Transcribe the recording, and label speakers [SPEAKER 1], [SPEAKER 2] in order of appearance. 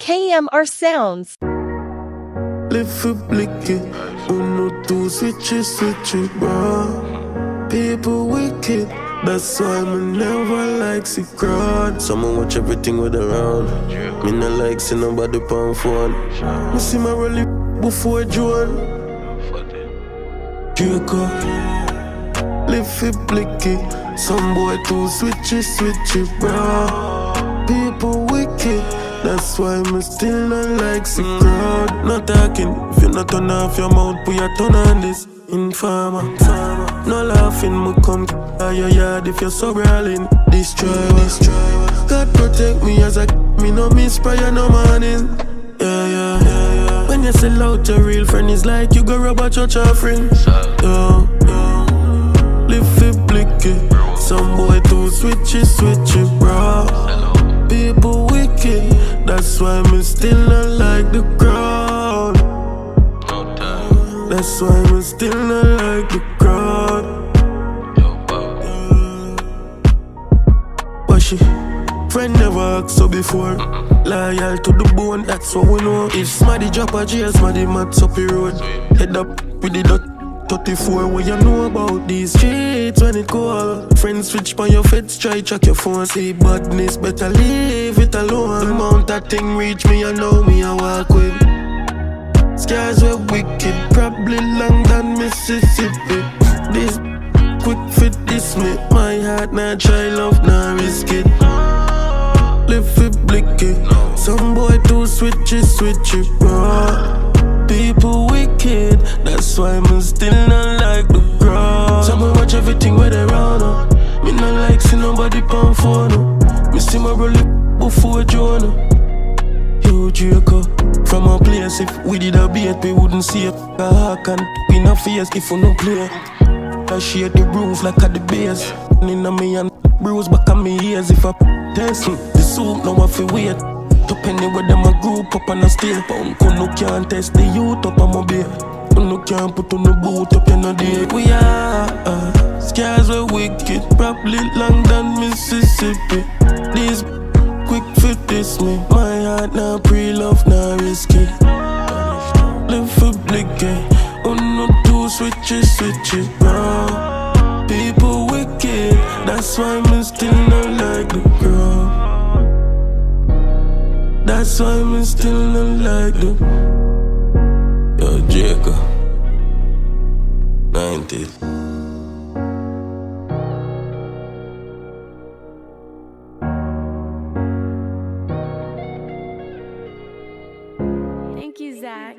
[SPEAKER 1] KMRSounds.
[SPEAKER 2] Live for Blicky, 1, 2, switch it, bro. People wicked, that's why me never like see crowd. Someone watch everything with around. Me no like see nobody on phone. Me see my rolly before Joan. Draco, live for Blicky. Some boy too switch it, bro. People wicked, that's why me still not like see crowd. Not talking, if you not turn off your mouth, put your tongue on this. Informer, no laughing, me come to your yard if you're so brawling. Destroy. God protect me as I me no miss prayer no morning. Yeah. When you sell out your real friend, it's like you go rob a church offering. Yo. Live for Blicky. Some boy too switch it, bro. People wicked, that's why me still not like the crowd. That's why me still not like the crowd. But she friend never asked so before. Loyal to the bone, that's what we know. If somebody drop a jail, somebody mats up the road. Head up with the dot 34, what you know about these streets when it cold. Friends switch by your feds, try check your phone. See badness, better leave it alone. The amount that thing reach me, I know me, I walk with. Scars were wicked, probably long than Mississippi. This quick fit, this me. My heart not try love, not risk it. Live for Blicky. Some boy too switch it, bro. People wicked, that's why me still not like the crowd. Someone watch everything where they round. Me not like see nobody on phone. Me see my rolly before Jonah. Yo, Draco, from a place if we did a beat, we wouldn't see a hawk and we not face if we no play. I share the roof like at the base. Inna me and bruise back on me ears if I test me. The soup now I feel wait. Top anywhere them a group up and a stay. But no can't test the youth up on my beer. No can't put on the boot up in a day. We are scars were wicked, probably long than Mississippi. These quick fit this me. My heart now pre-love, now risk it. Live for Blicky. 1, 2, switch it, bro. People wicked, that's why me still not like the crowd. That's why me still not like the. Yo, Jacob 90.
[SPEAKER 1] Thank you, Zach.